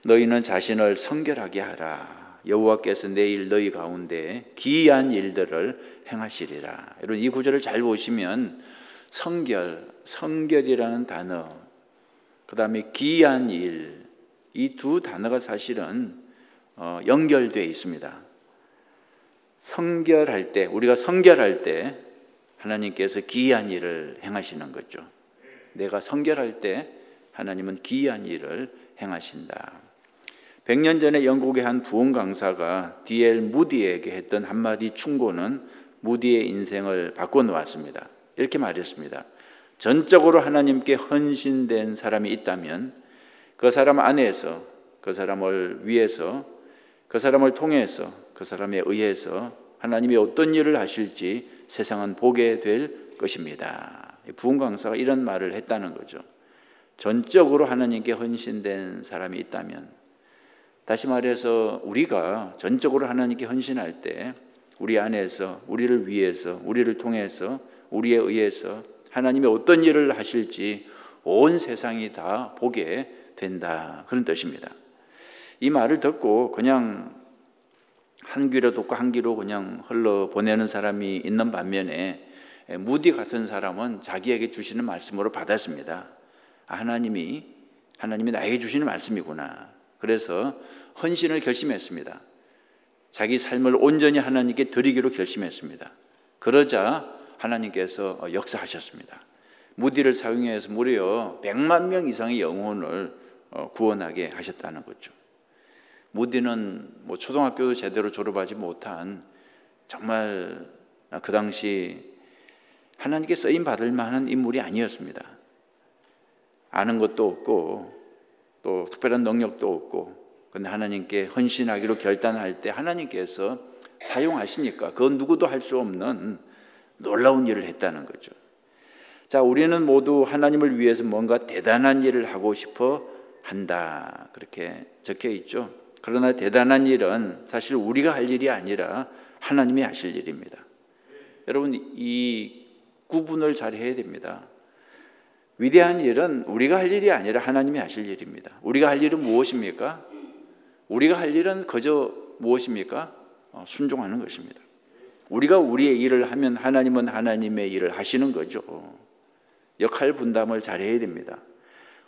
너희는 자신을 성결하게 하라. 여호와께서 내일 너희 가운데 기이한 일들을 행하시리라. 여러분, 이 구절을 잘 보시면 성결이라는 단어, 그 다음에 기이한 일, 이 두 단어가 사실은 연결되어 있습니다. 성결할 때, 우리가 성결할 때 하나님께서 기이한 일을 행하시는 거죠. 내가 성결할 때 하나님은 기이한 일을 행하신다. 100년 전에 영국의 한 부흥 강사가 D.L. 무디에게 했던 한마디 충고는 무디의 인생을 바꿔놓았습니다. 이렇게 말했습니다. 전적으로 하나님께 헌신된 사람이 있다면 그 사람 안에서, 그 사람을 위해서, 그 사람을 통해서, 그 사람에 의해서 하나님이 어떤 일을 하실지 세상은 보게 될 것입니다. 부흥 강사가 이런 말을 했다는 거죠. 전적으로 하나님께 헌신된 사람이 있다면, 다시 말해서 우리가 전적으로 하나님께 헌신할 때 우리 안에서, 우리를 위해서, 우리를 통해서, 우리에 의해서 하나님이 어떤 일을 하실지 온 세상이 다 보게 된다, 그런 뜻입니다. 이 말을 듣고 그냥 한 귀로 듣고 한 귀로 그냥 흘러보내는 사람이 있는 반면에 무디 같은 사람은 자기에게 주시는 말씀으로 받았습니다. 하나님이 나에게 주시는 말씀이구나. 그래서 헌신을 결심했습니다. 자기 삶을 온전히 하나님께 드리기로 결심했습니다. 그러자 하나님께서 역사하셨습니다. 무디를 사용해서 무려 100만 명 이상의 영혼을 구원하게 하셨다는 거죠. 무디는 초등학교도 제대로 졸업하지 못한 정말 그 당시 하나님께 쓰임 받을 만한 인물이 아니었습니다. 아는 것도 없고 또 특별한 능력도 없고, 그런데 하나님께 헌신하기로 결단할 때 하나님께서 사용하시니까 그건 누구도 할 수 없는 놀라운 일을 했다는 거죠. 자, 우리는 모두 하나님을 위해서 뭔가 대단한 일을 하고 싶어 한다, 그렇게 적혀 있죠. 그러나 대단한 일은 사실 우리가 할 일이 아니라 하나님이 하실 일입니다. 여러분, 이 구분을 잘 해야 됩니다. 위대한 일은 우리가 할 일이 아니라 하나님이 하실 일입니다. 우리가 할 일은 무엇입니까? 우리가 할 일은 그저 무엇입니까? 순종하는 것입니다. 우리가 우리의 일을 하면 하나님은 하나님의 일을 하시는 거죠. 역할 분담을 잘 해야 됩니다.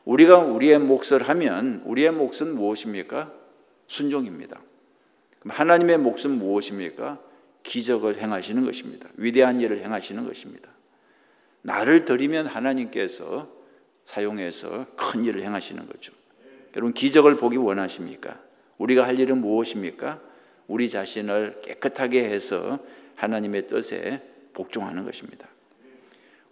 우리가 우리의 몫을 하면 우리의 몫은 무엇입니까? 순종입니다. 그럼 하나님의 몫은 무엇입니까? 기적을 행하시는 것입니다. 위대한 일을 행하시는 것입니다. 나를 드리면 하나님께서 사용해서 큰 일을 행하시는 거죠. 여러분, 기적을 보기 원하십니까? 우리가 할 일은 무엇입니까? 우리 자신을 깨끗하게 해서 하나님의 뜻에 복종하는 것입니다.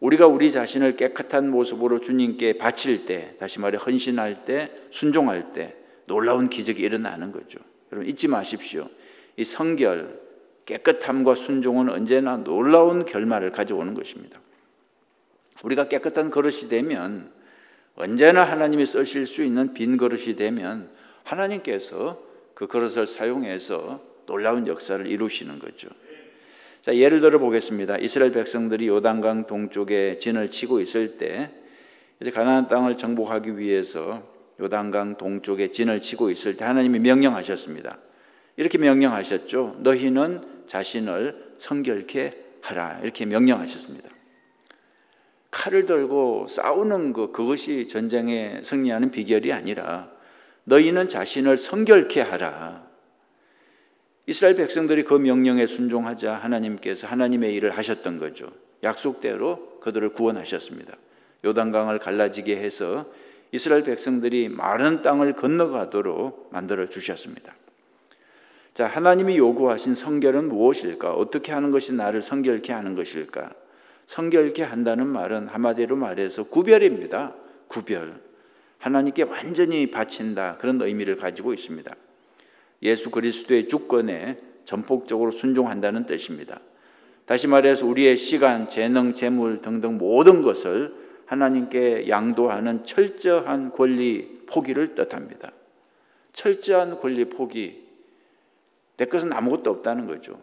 우리가 우리 자신을 깨끗한 모습으로 주님께 바칠 때, 다시 말해 헌신할 때, 순종할 때 놀라운 기적이 일어나는 거죠. 여러분, 잊지 마십시오. 이 성결, 깨끗함과 순종은 언제나 놀라운 결말을 가져오는 것입니다. 우리가 깨끗한 그릇이 되면, 언제나 하나님이 쓰실 수 있는 빈 그릇이 되면 하나님께서 그 그릇을 사용해서 놀라운 역사를 이루시는 거죠. 자, 예를 들어 보겠습니다. 이스라엘 백성들이 요단강 동쪽에 진을 치고 있을 때, 이제 가나안 땅을 정복하기 위해서 요단강 동쪽에 진을 치고 있을 때 하나님이 명령하셨습니다. 이렇게 명령하셨죠. 너희는 자신을 성결케 하라, 이렇게 명령하셨습니다. 칼을 들고 싸우는 그것이 전쟁에 승리하는 비결이 아니라 너희는 자신을 성결케 하라. 이스라엘 백성들이 그 명령에 순종하자 하나님께서 하나님의 일을 하셨던 거죠. 약속대로 그들을 구원하셨습니다. 요단강을 갈라지게 해서 이스라엘 백성들이 마른 땅을 건너가도록 만들어 주셨습니다. 자, 하나님이 요구하신 성결은 무엇일까? 어떻게 하는 것이 나를 성결케 하는 것일까? 성결케 한다는 말은 한마디로 말해서 구별입니다. 구별. 하나님께 완전히 바친다, 그런 의미를 가지고 있습니다. 예수 그리스도의 주권에 전폭적으로 순종한다는 뜻입니다. 다시 말해서 우리의 시간, 재능, 재물 등등 모든 것을 하나님께 양도하는 철저한 권리 포기를 뜻합니다. 철저한 권리 포기. 내 것은 아무것도 없다는 거죠.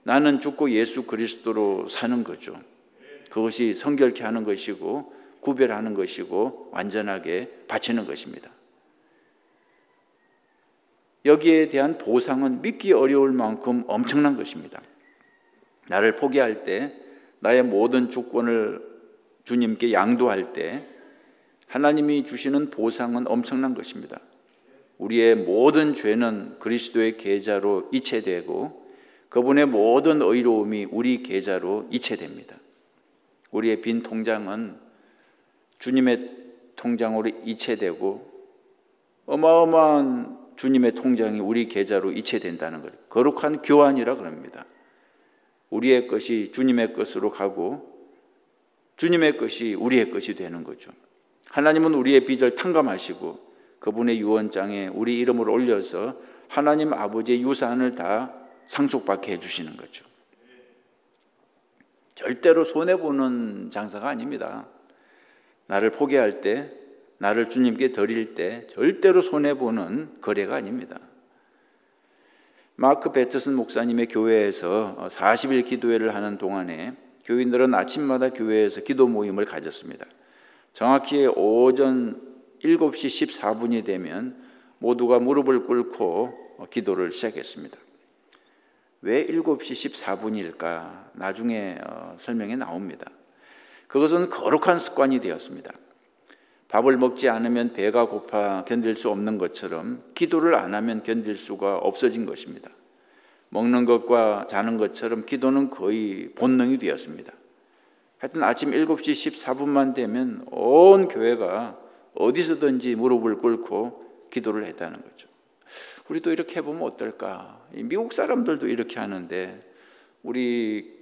나는 죽고 예수 그리스도로 사는 거죠. 그것이 성결케 하는 것이고 구별하는 것이고 완전하게 바치는 것입니다. 여기에 대한 보상은 믿기 어려울 만큼 엄청난 것입니다. 나를 포기할 때, 나의 모든 주권을 주님께 양도할 때 하나님이 주시는 보상은 엄청난 것입니다. 우리의 모든 죄는 그리스도의 계좌로 이체되고 그분의 모든 의로움이 우리 계좌로 이체됩니다. 우리의 빈 통장은 주님의 통장으로 이체되고 어마어마한 주님의 통장이 우리 계좌로 이체된다는 것. 거룩한 교환이라 그럽니다. 우리의 것이 주님의 것으로 가고 주님의 것이 우리의 것이 되는 거죠. 하나님은 우리의 빚을 탕감하시고 그분의 유언장에 우리 이름을 올려서 하나님 아버지의 유산을 다 상속받게 해주시는 거죠. 절대로 손해보는 장사가 아닙니다. 나를 포기할 때, 나를 주님께 드릴 때 절대로 손해보는 거래가 아닙니다. 마크 배트슨 목사님의 교회에서 40일 기도회를 하는 동안에 교인들은 아침마다 교회에서 기도 모임을 가졌습니다. 정확히 오전 7시 14분이 되면 모두가 무릎을 꿇고 기도를 시작했습니다. 왜 7시 14분일까? 나중에 설명에 나옵니다. 그것은 거룩한 습관이 되었습니다. 밥을 먹지 않으면 배가 고파 견딜 수 없는 것처럼 기도를 안 하면 견딜 수가 없어진 것입니다. 먹는 것과 자는 것처럼 기도는 거의 본능이 되었습니다. 하여튼 아침 7시 14분만 되면 온 교회가 어디서든지 무릎을 꿇고 기도를 했다는 거죠. 우리도 이렇게 해보면 어떨까? 미국 사람들도 이렇게 하는데 우리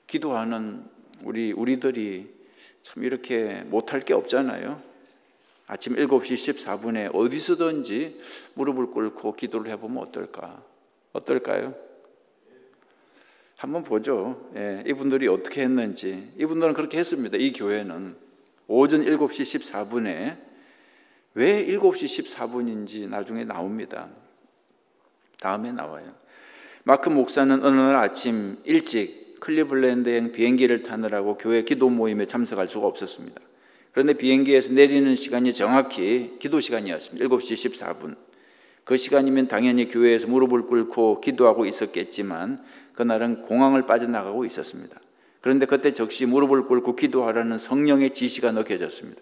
기도하는 우리들이 참 이렇게 못할 게 없잖아요. 아침 7시 14분에 어디서든지 무릎을 꿇고 기도를 해보면 어떨까요? 한번 보죠. 예, 이분들이 어떻게 했는지. 이분들은 그렇게 했습니다. 이 교회는 오전 7시 14분에 왜 7시 14분인지 나중에 나옵니다. 다음에 나와요. 마크 목사는 어느 날 아침 일찍 클리블랜드행 비행기를 타느라고 교회 기도 모임에 참석할 수가 없었습니다. 그런데 비행기에서 내리는 시간이 정확히 기도 시간이었습니다. 7시 14분. 그 시간이면 당연히 교회에서 무릎을 꿇고 기도하고 있었겠지만 그날은 공항을 빠져나가고 있었습니다. 그런데 그때 즉시 무릎을 꿇고 기도하라는 성령의 지시가 넣겨졌습니다.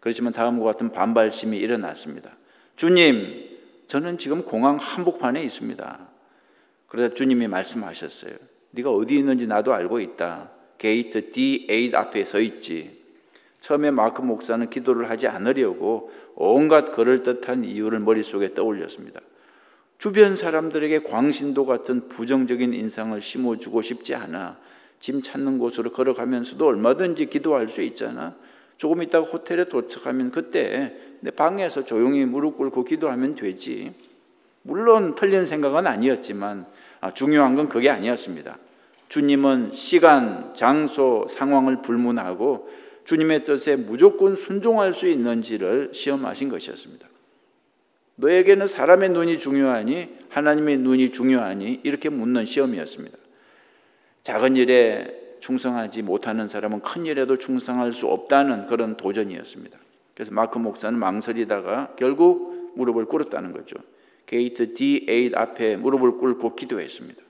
그렇지만 다음과 같은 반발심이 일어났습니다. 주님, 저는 지금 공항 한복판에 있습니다. 그러자 주님이 말씀하셨어요. 네가 어디 있는지 나도 알고 있다. 게이트 D8 앞에 서 있지. 처음에 마크 목사는 기도를 하지 않으려고 온갖 그럴듯한 이유를 머릿속에 떠올렸습니다. 주변 사람들에게 광신도 같은 부정적인 인상을 심어주고 싶지 않아. 짐 찾는 곳으로 걸어가면서도 얼마든지 기도할 수 있잖아. 조금 있다가 호텔에 도착하면 그때 내 방에서 조용히 무릎 꿇고 기도하면 되지. 물론 틀린 생각은 아니었지만 중요한 건 그게 아니었습니다. 주님은 시간, 장소, 상황을 불문하고 주님의 뜻에 무조건 순종할 수 있는지를 시험하신 것이었습니다. 너에게는 사람의 눈이 중요하니 하나님의 눈이 중요하니 이렇게 묻는 시험이었습니다. 작은 일에 충성하지 못하는 사람은 큰 일에도 충성할 수 없다는 그런 도전이었습니다. 그래서 마크 목사는 망설이다가 결국 무릎을 꿇었다는 거죠. 게이트 D8 앞에 무릎을 꿇고 기도했습니다.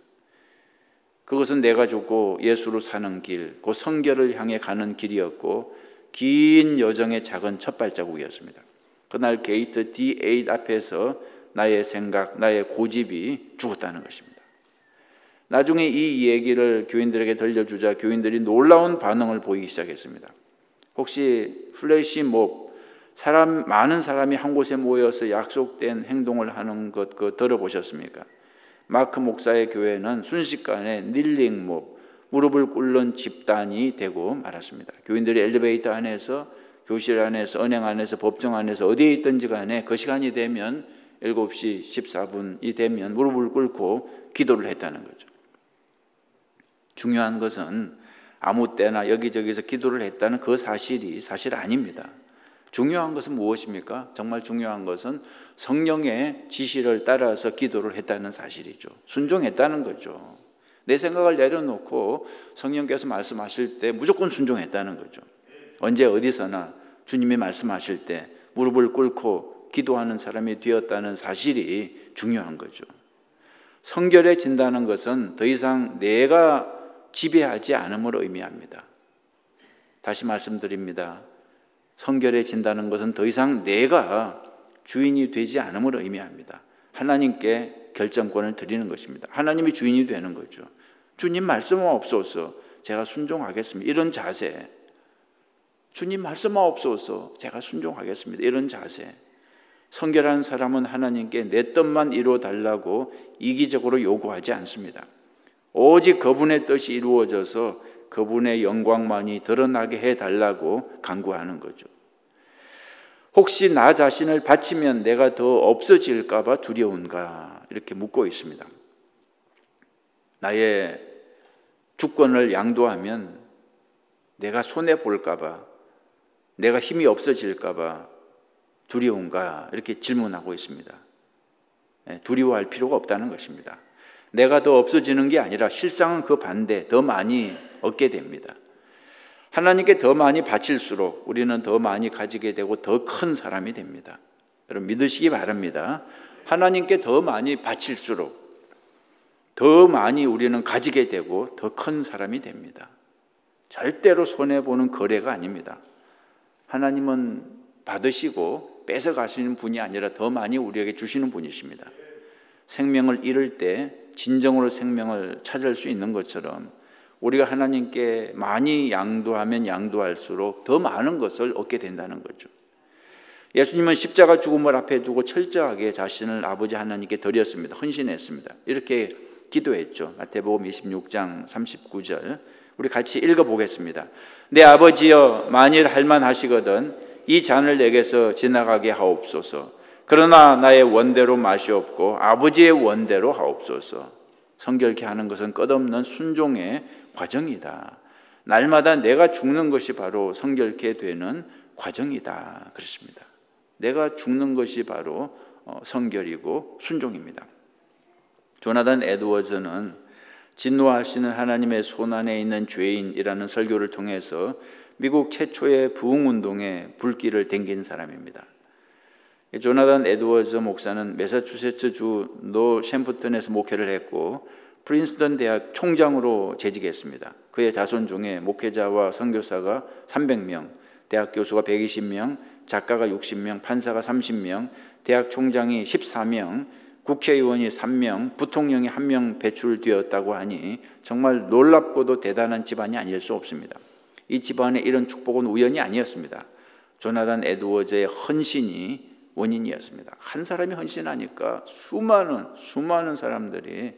그것은 내가 죽고 예수로 사는 길, 그 성결을 향해 가는 길이었고 긴 여정의 작은 첫 발자국이었습니다. 그날 게이트 D8 앞에서 나의 생각, 나의 고집이 죽었다는 것입니다. 나중에 이 얘기를 교인들에게 들려주자 교인들이 놀라운 반응을 보이기 시작했습니다. 혹시 플래시몹, 많은 사람이 한 곳에 모여서 약속된 행동을 하는 것 그거 들어보셨습니까? 마크 목사의 교회는 순식간에 닐링몹, 무릎을 꿇는 집단이 되고 말았습니다. 교인들이 엘리베이터 안에서, 교실 안에서, 은행 안에서, 법정 안에서 어디에 있든지 간에 그 시간이 되면 7시 14분이 되면 무릎을 꿇고 기도를 했다는 거죠. 중요한 것은 아무 때나 여기저기서 기도를 했다는 그 사실이 사실 아닙니다. 중요한 것은 무엇입니까? 정말 중요한 것은 성령의 지시를 따라서 기도를 했다는 사실이죠. 순종했다는 거죠. 내 생각을 내려놓고 성령께서 말씀하실 때 무조건 순종했다는 거죠. 언제 어디서나 주님이 말씀하실 때 무릎을 꿇고 기도하는 사람이 되었다는 사실이 중요한 거죠. 성결해진다는 것은 더 이상 내가 지배하지 않음을 의미합니다. 다시 말씀드립니다. 성결해진다는 것은 더 이상 내가 주인이 되지 않음을 의미합니다. 하나님께 결정권을 드리는 것입니다. 하나님이 주인이 되는 거죠. 주님 말씀하옵소서, 제가 순종하겠습니다. 이런 자세. 주님 말씀하옵소서, 제가 순종하겠습니다. 이런 자세. 성결한 사람은 하나님께 내 뜻만 이루어달라고 이기적으로 요구하지 않습니다. 오직 그분의 뜻이 이루어져서 그분의 영광만이 드러나게 해달라고 간구하는 거죠. 혹시 나 자신을 바치면 내가 더 없어질까 봐 두려운가? 이렇게 묻고 있습니다. 나의 주권을 양도하면 내가 손해볼까 봐, 내가 힘이 없어질까 봐 두려운가? 이렇게 질문하고 있습니다. 두려워할 필요가 없다는 것입니다. 내가 더 없어지는 게 아니라 실상은 그 반대, 더 많이 얻게 됩니다. 하나님께 더 많이 바칠수록 우리는 더 많이 가지게 되고 더 큰 사람이 됩니다. 여러분 믿으시기 바랍니다. 하나님께 더 많이 바칠수록 더 많이 우리는 가지게 되고 더 큰 사람이 됩니다. 절대로 손해보는 거래가 아닙니다. 하나님은 받으시고 뺏어가시는 분이 아니라 더 많이 우리에게 주시는 분이십니다. 생명을 잃을 때 진정으로 생명을 찾을 수 있는 것처럼 우리가 하나님께 많이 양도하면 양도할수록 더 많은 것을 얻게 된다는 거죠. 예수님은 십자가 죽음을 앞에 두고 철저하게 자신을 아버지 하나님께 드렸습니다. 헌신했습니다. 이렇게 기도했죠. 마태복음 26장 39절 우리 같이 읽어보겠습니다. 내 아버지여, 만일 할만하시거든 이 잔을 내게서 지나가게 하옵소서. 그러나 나의 원대로 마시옵고 아버지의 원대로 하옵소서. 성결케 하는 것은 끝없는 순종의 과정이다. 날마다 내가 죽는 것이 바로 성결케 되는 과정이다. 그렇습니다. 내가 죽는 것이 바로 성결이고 순종입니다. 조나단 에드워즈는 진노하시는 하나님의 손안에 있는 죄인이라는 설교를 통해서 미국 최초의 부흥운동에 불길을 댕긴 사람입니다. 조나단 에드워즈 목사는 매사추세츠주 노샘프턴에서 목회를 했고 프린스턴 대학 총장으로 재직했습니다. 그의 자손 중에 목회자와 선교사가 300명, 대학 교수가 120명, 작가가 60명, 판사가 30명, 대학 총장이 14명, 국회의원이 3명, 부통령이 1명 배출되었다고 하니 정말 놀랍고도 대단한 집안이 아닐 수 없습니다. 이 집안의 이런 축복은 우연이 아니었습니다. 조나단 에드워즈의 헌신이 원인이었습니다. 한 사람이 헌신하니까 수많은 사람들이,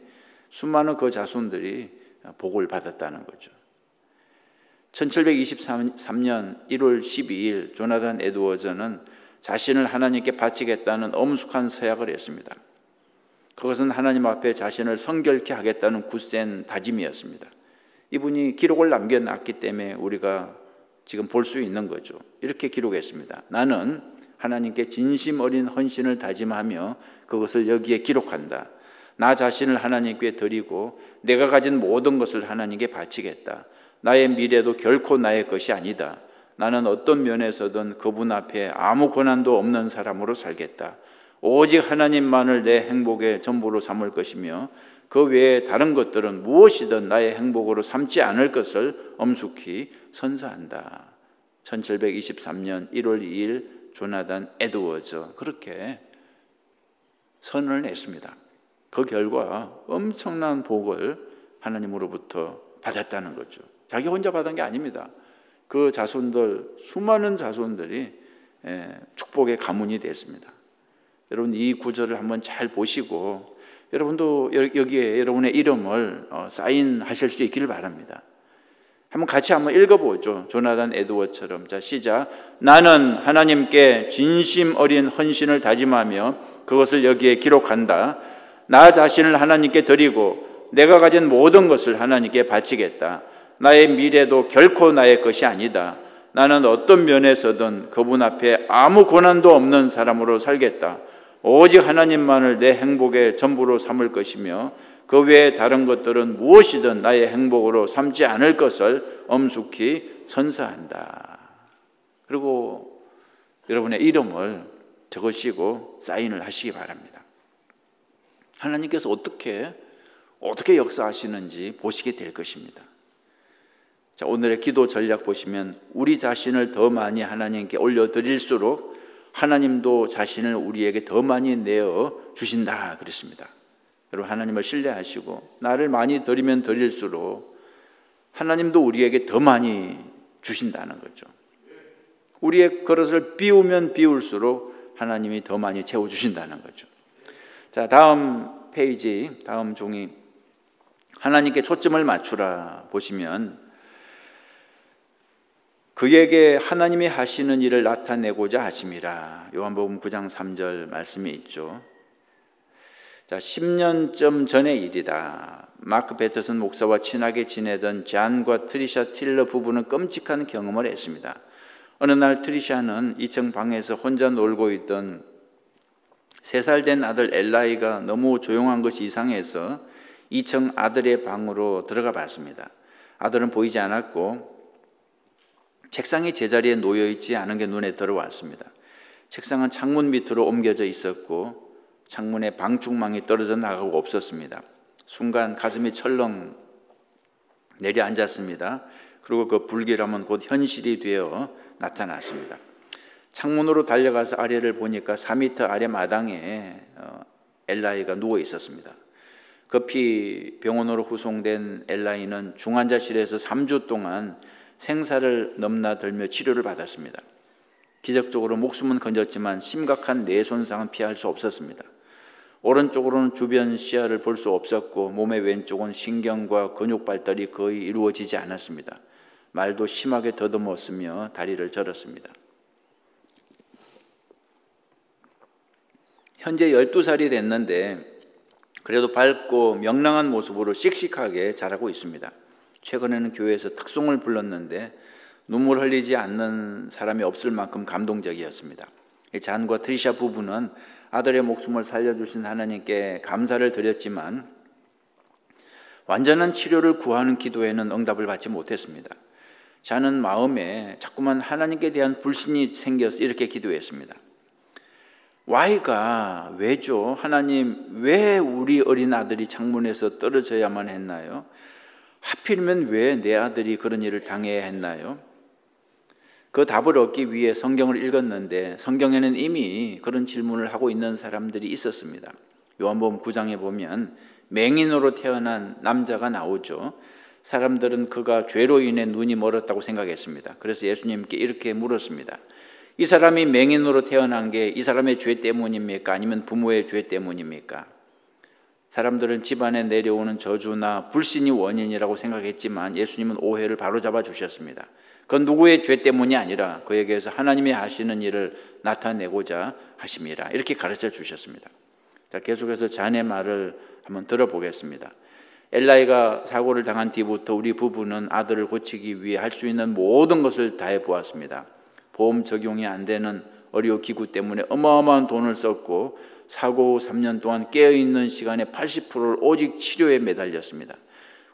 수많은 그 자손들이 복을 받았다는 거죠. 1723년 1월 12일 조나단 에드워즈는 자신을 하나님께 바치겠다는 엄숙한 서약을 했습니다. 그것은 하나님 앞에 자신을 성결케 하겠다는 굳센 다짐이었습니다. 이분이 기록을 남겨놨기 때문에 우리가 지금 볼 수 있는 거죠. 이렇게 기록했습니다. 나는 하나님께 진심 어린 헌신을 다짐하며 그것을 여기에 기록한다. 나 자신을 하나님께 드리고 내가 가진 모든 것을 하나님께 바치겠다. 나의 미래도 결코 나의 것이 아니다. 나는 어떤 면에서든 그분 앞에 아무 권한도 없는 사람으로 살겠다. 오직 하나님만을 내 행복의 전부로 삼을 것이며 그 외에 다른 것들은 무엇이든 나의 행복으로 삼지 않을 것을 엄숙히 선서한다. 1723년 1월 2일 조나단 에드워즈 그렇게 선언을 했습니다. 그 결과 엄청난 복을 하나님으로부터 받았다는 거죠. 자기 혼자 받은 게 아닙니다. 그 자손들, 수많은 자손들이 축복의 가문이 됐습니다. 여러분 이 구절을 한번 잘 보시고 여러분도 여기에 여러분의 이름을 사인하실 수 있기를 바랍니다. 한번 같이 한번 읽어보죠. 조나단 에드워처럼. 자, 시작. 나는 하나님께 진심 어린 헌신을 다짐하며 그것을 여기에 기록한다. 나 자신을 하나님께 드리고 내가 가진 모든 것을 하나님께 바치겠다. 나의 미래도 결코 나의 것이 아니다. 나는 어떤 면에서든 그분 앞에 아무 고난도 없는 사람으로 살겠다. 오직 하나님만을 내 행복의 전부로 삼을 것이며 그 외에 다른 것들은 무엇이든 나의 행복으로 삼지 않을 것을 엄숙히 선서한다. 그리고 여러분의 이름을 적으시고 사인을 하시기 바랍니다. 하나님께서 어떻게 역사하시는지 보시게 될 것입니다. 자, 오늘의 기도 전략 보시면 우리 자신을 더 많이 하나님께 올려드릴수록 하나님도 자신을 우리에게 더 많이 내어 주신다 그랬습니다. 여러분, 하나님을 신뢰하시고 나를 많이 드리면 드릴수록 하나님도 우리에게 더 많이 주신다는 거죠. 우리의 그릇을 비우면 비울수록 하나님이 더 많이 채워주신다는 거죠. 자, 다음 페이지, 다음 종이 하나님께 초점을 맞추라 보시면 그에게 하나님이 하시는 일을 나타내고자 하심이라. 요한복음 9장 3절 말씀이 있죠. 자, 10년쯤 전의 일이다. 마크 배터슨 목사와 친하게 지내던 잔과 트리샤 틸러 부부는 끔찍한 경험을 했습니다. 어느 날 트리샤는 2층 방에서 혼자 놀고 있던 3살 된 아들 엘라이가 너무 조용한 것이 이상해서 2층 아들의 방으로 들어가 봤습니다. 아들은 보이지 않았고 책상이 제자리에 놓여있지 않은 게 눈에 들어왔습니다. 책상은 창문 밑으로 옮겨져 있었고 창문에 방충망이 떨어져 나가고 없었습니다. 순간 가슴이 철렁 내려앉았습니다. 그리고 그 불길함은 곧 현실이 되어 나타났습니다. 창문으로 달려가서 아래를 보니까 4m 아래 마당에 엘라이가 누워 있었습니다. 급히 병원으로 후송된 엘라이는 중환자실에서 3주 동안 생사를 넘나들며 치료를 받았습니다. 기적적으로 목숨은 건졌지만 심각한 뇌 손상은 피할 수 없었습니다. 오른쪽으로는 주변 시야를 볼 수 없었고 몸의 왼쪽은 신경과 근육 발달이 거의 이루어지지 않았습니다. 말도 심하게 더듬었으며 다리를 저렸습니다. 현재 12살이 됐는데 그래도 밝고 명랑한 모습으로 씩씩하게 자라고 있습니다. 최근에는 교회에서 특송을 불렀는데 눈물 흘리지 않는 사람이 없을 만큼 감동적이었습니다. 잔과 트리샤 부부는 아들의 목숨을 살려주신 하나님께 감사를 드렸지만 완전한 치료를 구하는 기도에는 응답을 받지 못했습니다. 잔은 마음에 자꾸만 하나님께 대한 불신이 생겨서 이렇게 기도했습니다. Y가 왜죠? 하나님, 왜 우리 어린 아들이 창문에서 떨어져야만 했나요? 하필이면 왜 내 아들이 그런 일을 당해야 했나요? 그 답을 얻기 위해 성경을 읽었는데 성경에는 이미 그런 질문을 하고 있는 사람들이 있었습니다. 요한복음 9장에 보면 맹인으로 태어난 남자가 나오죠. 사람들은 그가 죄로 인해 눈이 멀었다고 생각했습니다. 그래서 예수님께 이렇게 물었습니다. 이 사람이 맹인으로 태어난 게 이 사람의 죄 때문입니까? 아니면 부모의 죄 때문입니까? 사람들은 집안에 내려오는 저주나 불신이 원인이라고 생각했지만 예수님은 오해를 바로잡아 주셨습니다. 그건 누구의 죄 때문이 아니라 그에게서 하나님이 하시는 일을 나타내고자 하심이라 이렇게 가르쳐 주셨습니다. 자, 계속해서 자네 말을 한번 들어보겠습니다. 엘라이가 사고를 당한 뒤부터 우리 부부는 아들을 고치기 위해 할 수 있는 모든 것을 다해 보았습니다. 보험 적용이 안 되는 의료기구 때문에 어마어마한 돈을 썼고 사고 후 3년 동안 깨어있는 시간의 80%를 오직 치료에 매달렸습니다.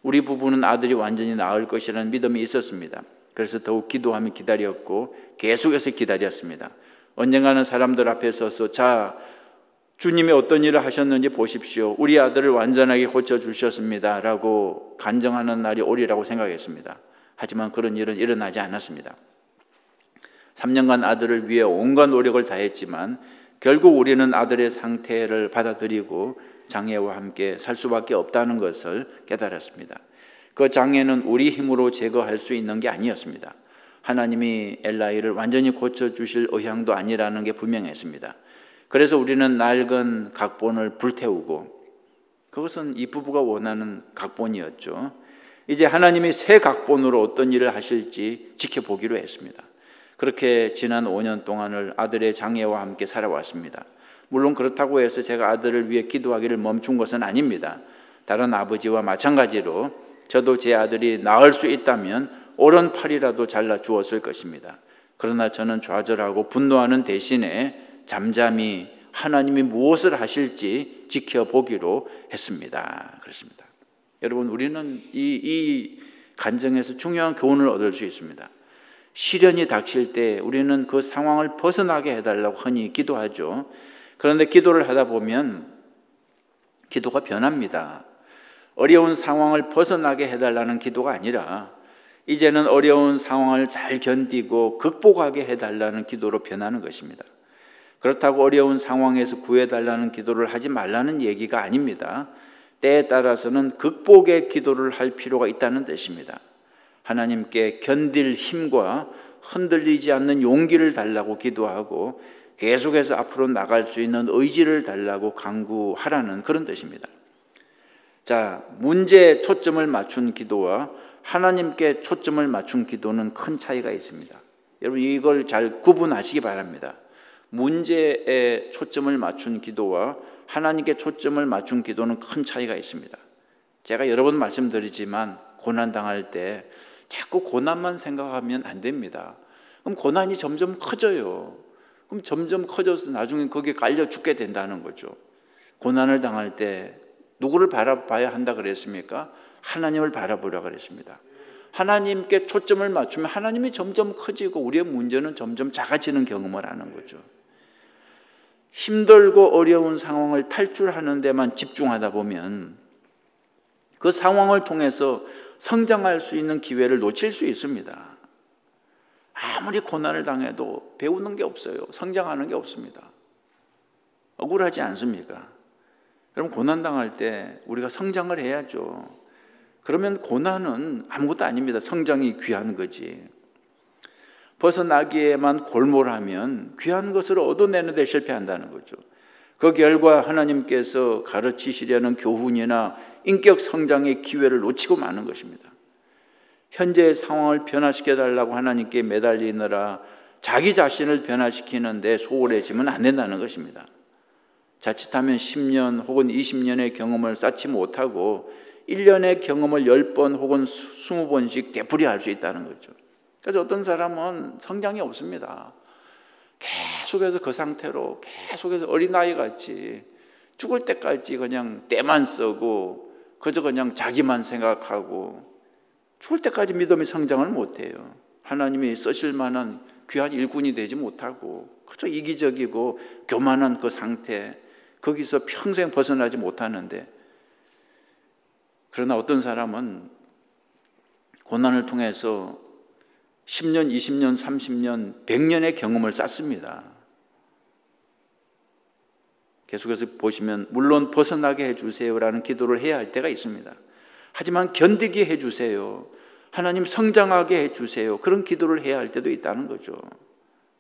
우리 부부는 아들이 완전히 나을 것이라는 믿음이 있었습니다. 그래서 더욱 기도하며 기다렸고 계속해서 기다렸습니다. 언젠가는 사람들 앞에 서서 자, 주님이 어떤 일을 하셨는지 보십시오. 우리 아들을 완전하게 고쳐주셨습니다 라고 간증하는 날이 오리라고 생각했습니다. 하지만 그런 일은 일어나지 않았습니다. 3년간 아들을 위해 온갖 노력을 다했지만 결국 우리는 아들의 상태를 받아들이고 장애와 함께 살 수밖에 없다는 것을 깨달았습니다. 그 장애는 우리 힘으로 제거할 수 있는 게 아니었습니다. 하나님이 엘라이를 완전히 고쳐주실 의향도 아니라는 게 분명했습니다. 그래서 우리는 낡은 각본을 불태우고 그것은 이 부부가 원하는 각본이었죠. 이제 하나님이 새 각본으로 어떤 일을 하실지 지켜보기로 했습니다. 그렇게 지난 5년 동안을 아들의 장애와 함께 살아왔습니다. 물론 그렇다고 해서 제가 아들을 위해 기도하기를 멈춘 것은 아닙니다. 다른 아버지와 마찬가지로 저도 제 아들이 나을 수 있다면 오른팔이라도 잘라 주었을 것입니다. 그러나 저는 좌절하고 분노하는 대신에 잠잠히 하나님이 무엇을 하실지 지켜보기로 했습니다. 그렇습니다. 여러분, 우리는 이 간증에서 중요한 교훈을 얻을 수 있습니다. 시련이 닥칠 때 우리는 그 상황을 벗어나게 해달라고 흔히 기도하죠. 그런데 기도를 하다 보면 기도가 변합니다. 어려운 상황을 벗어나게 해달라는 기도가 아니라 이제는 어려운 상황을 잘 견디고 극복하게 해달라는 기도로 변하는 것입니다. 그렇다고 어려운 상황에서 구해달라는 기도를 하지 말라는 얘기가 아닙니다. 때에 따라서는 극복의 기도를 할 필요가 있다는 뜻입니다. 하나님께 견딜 힘과 흔들리지 않는 용기를 달라고 기도하고 계속해서 앞으로 나갈 수 있는 의지를 달라고 간구하라는 그런 뜻입니다. 자, 문제에 초점을 맞춘 기도와 하나님께 초점을 맞춘 기도는 큰 차이가 있습니다. 여러분 이걸 잘 구분하시기 바랍니다. 문제에 초점을 맞춘 기도와 하나님께 초점을 맞춘 기도는 큰 차이가 있습니다. 제가 여러 번 말씀드리지만 고난당할 때 자꾸 고난만 생각하면 안 됩니다. 그럼 고난이 점점 커져요. 그럼 점점 커져서 나중에 거기에 깔려 죽게 된다는 거죠. 고난을 당할 때 누구를 바라봐야 한다 그랬습니까? 하나님을 바라보라 그랬습니다. 하나님께 초점을 맞추면 하나님이 점점 커지고 우리의 문제는 점점 작아지는 경험을 하는 거죠. 힘들고 어려운 상황을 탈출하는 데만 집중하다 보면 그 상황을 통해서 성장할 수 있는 기회를 놓칠 수 있습니다. 아무리 고난을 당해도 배우는 게 없어요. 성장하는 게 없습니다. 억울하지 않습니까? 여러분 고난당할 때 우리가 성장을 해야죠. 그러면 고난은 아무것도 아닙니다. 성장이 귀한 거지. 벗어나기에만 골몰하면 귀한 것을 얻어내는 데 실패한다는 거죠. 그 결과 하나님께서 가르치시려는 교훈이나 인격 성장의 기회를 놓치고 마는 것입니다. 현재의 상황을 변화시켜달라고 하나님께 매달리느라 자기 자신을 변화시키는데 소홀해지면 안 된다는 것입니다. 자칫하면 10년 혹은 20년의 경험을 쌓지 못하고 1년의 경험을 10번 혹은 20번씩 되풀이할 수 있다는 거죠. 그래서 어떤 사람은 성장이 없습니다. 계속해서 그 상태로 계속해서 어린아이같이 죽을 때까지 그냥 때만 쓰고 그저 그냥 자기만 생각하고 죽을 때까지 믿음의 성장을 못해요. 하나님이 쓰실 만한 귀한 일꾼이 되지 못하고 그저 이기적이고 교만한 그 상태, 거기서 평생 벗어나지 못하는데, 그러나 어떤 사람은 고난을 통해서 10년, 20년, 30년, 100년의 경험을 쌓습니다. 계속해서 보시면 물론 벗어나게 해주세요라는 기도를 해야 할 때가 있습니다. 하지만 견디게 해주세요, 하나님 성장하게 해주세요, 그런 기도를 해야 할 때도 있다는 거죠.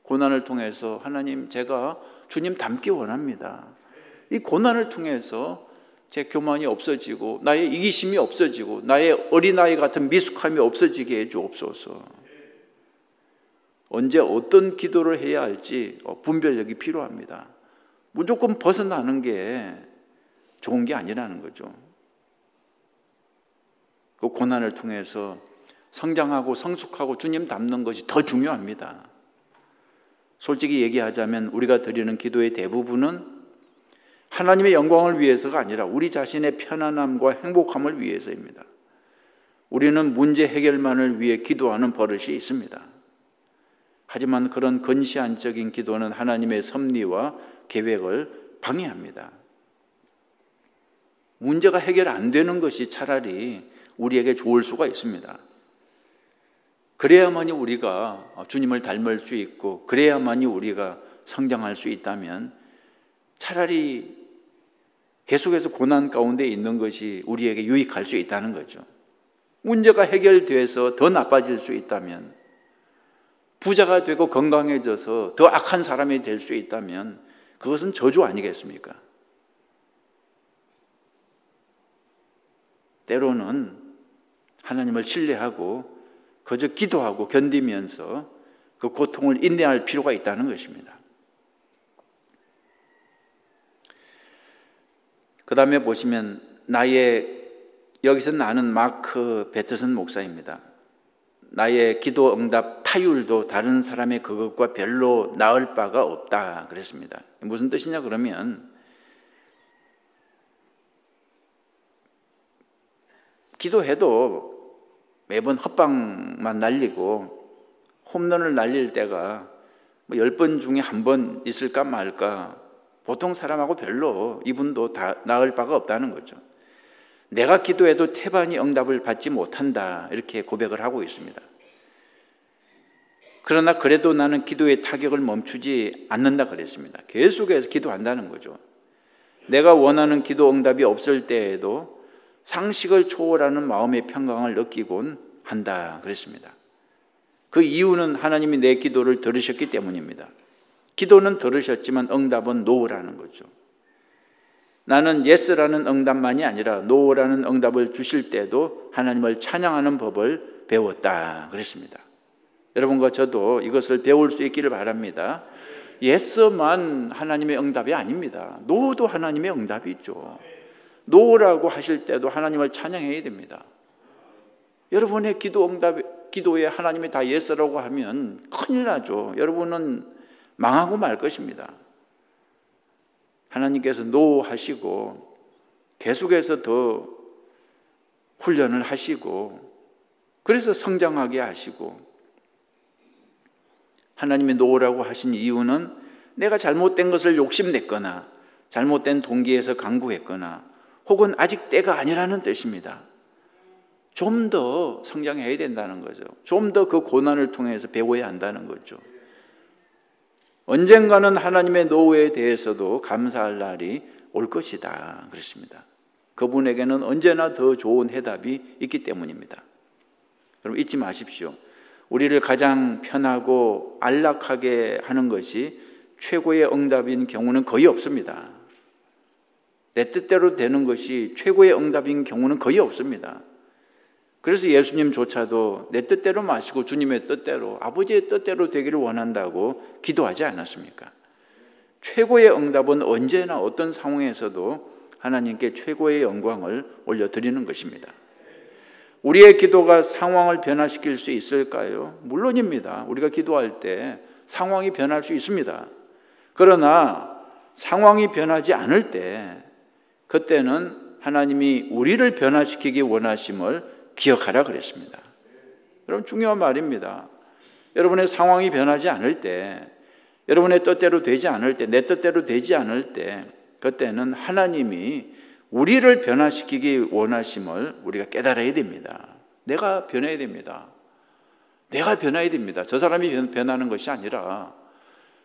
고난을 통해서 하나님 제가 주님 닮기 원합니다. 이 고난을 통해서 제 교만이 없어지고 나의 이기심이 없어지고 나의 어린아이 같은 미숙함이 없어지게 해주옵소서. 언제 어떤 기도를 해야 할지 분별력이 필요합니다. 무조건 벗어나는 게 좋은 게 아니라는 거죠. 그 고난을 통해서 성장하고 성숙하고 주님 닮는 것이 더 중요합니다. 솔직히 얘기하자면 우리가 드리는 기도의 대부분은 하나님의 영광을 위해서가 아니라 우리 자신의 편안함과 행복함을 위해서입니다. 우리는 문제 해결만을 위해 기도하는 버릇이 있습니다. 하지만 그런 근시안적인 기도는 하나님의 섭리와 계획을 방해합니다. 문제가 해결 안 되는 것이 차라리 우리에게 좋을 수가 있습니다. 그래야만이 우리가 주님을 닮을 수 있고 그래야만이 우리가 성장할 수 있다면 차라리 계속해서 고난 가운데 있는 것이 우리에게 유익할 수 있다는 거죠. 문제가 해결돼서 더 나빠질 수 있다면, 부자가 되고 건강해져서 더 악한 사람이 될 수 있다면 그것은 저주 아니겠습니까? 때로는 하나님을 신뢰하고 그저 기도하고 견디면서 그 고통을 인내할 필요가 있다는 것입니다. 그 다음에 보시면 여기서 나는 마크 베트슨 목사입니다. 나의 기도 응답 타율도 다른 사람의 그것과 별로 나을 바가 없다 그랬습니다. 무슨 뜻이냐 그러면 기도해도 매번 헛방만 날리고 홈런을 날릴 때가 10번 중에 한 번 있을까 말까, 보통 사람하고 별로 이분도 다 나을 바가 없다는 거죠. 내가 기도해도 태반이 응답을 받지 못한다, 이렇게 고백을 하고 있습니다. 그러나 그래도 나는 기도의 타격을 멈추지 않는다 그랬습니다. 계속해서 기도한다는 거죠. 내가 원하는 기도 응답이 없을 때에도 상식을 초월하는 마음의 평강을 느끼곤 한다 그랬습니다. 그 이유는 하나님이 내 기도를 들으셨기 때문입니다. 기도는 들으셨지만 응답은 노라는 거죠. 나는 예스라는 응답만이 아니라 노라는 응답을 주실 때도 하나님을 찬양하는 법을 배웠다 그랬습니다. 여러분과 저도 이것을 배울 수 있기를 바랍니다. 예스만 하나님의 응답이 아닙니다. 노도 하나님의 응답이죠. 노라고 하실 때도 하나님을 찬양해야 됩니다. 여러분의 기도에 하나님이 다 예스라고 하면 큰일 나죠. 여러분은 망하고 말 것입니다. 하나님께서 노 하시고 계속해서 더 훈련을 하시고 그래서 성장하게 하시고, 하나님이 노라고 하신 이유는 내가 잘못된 것을 욕심냈거나 잘못된 동기에서 강구했거나 혹은 아직 때가 아니라는 뜻입니다. 좀 더 성장해야 된다는 거죠. 좀 더 그 고난을 통해서 배워야 한다는 거죠. 언젠가는 하나님의 노에 대해서도 감사할 날이 올 것이다 그렇습니다. 그분에게는 언제나 더 좋은 해답이 있기 때문입니다. 여러분 잊지 마십시오. 우리를 가장 편하고 안락하게 하는 것이 최고의 응답인 경우는 거의 없습니다. 내 뜻대로 되는 것이 최고의 응답인 경우는 거의 없습니다. 그래서 예수님조차도 내 뜻대로 마시고 주님의 뜻대로, 아버지의 뜻대로 되기를 원한다고 기도하지 않았습니까? 최고의 응답은 언제나 어떤 상황에서도 하나님께 최고의 영광을 올려드리는 것입니다. 우리의 기도가 상황을 변화시킬 수 있을까요? 물론입니다. 우리가 기도할 때 상황이 변할 수 있습니다. 그러나 상황이 변하지 않을 때, 그때는 하나님이 우리를 변화시키기 원하심을 기억하라 그랬습니다. 여러분 중요한 말입니다. 여러분의 상황이 변하지 않을 때, 여러분의 뜻대로 되지 않을 때, 내 뜻대로 되지 않을 때, 그때는 하나님이 우리를 변화시키기 원하심을 우리가 깨달아야 됩니다. 내가 변해야 됩니다. 내가 변해야 됩니다. 저 사람이 변하는 것이 아니라,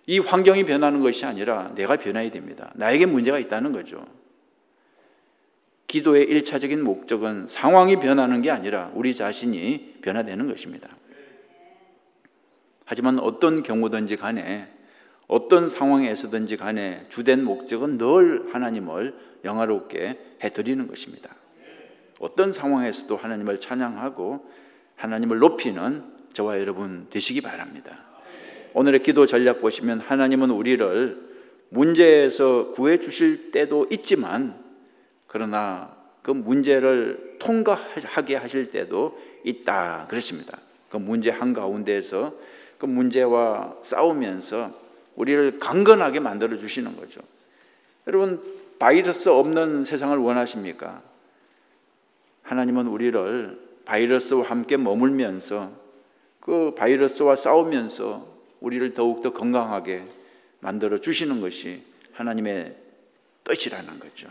이 환경이 변하는 것이 아니라 내가 변해야 됩니다. 나에게 문제가 있다는 거죠. 기도의 1차적인 목적은 상황이 변하는 게 아니라 우리 자신이 변화되는 것입니다. 하지만 어떤 경우든지 간에, 어떤 상황에서든지 간에 주된 목적은 늘 하나님을 영화롭게 해드리는 것입니다. 어떤 상황에서도 하나님을 찬양하고 하나님을 높이는 저와 여러분 되시기 바랍니다. 오늘의 기도 전략 보시면 하나님은 우리를 문제에서 구해 주실 때도 있지만, 그러나 그 문제를 통과하게 하실 때도 있다 그랬습니다. 그 문제 한가운데에서 그 문제와 싸우면서 우리를 강건하게 만들어 주시는 거죠. 여러분 바이러스 없는 세상을 원하십니까? 하나님은 우리를 바이러스와 함께 머물면서 그 바이러스와 싸우면서 우리를 더욱더 건강하게 만들어 주시는 것이 하나님의 뜻이라는 거죠.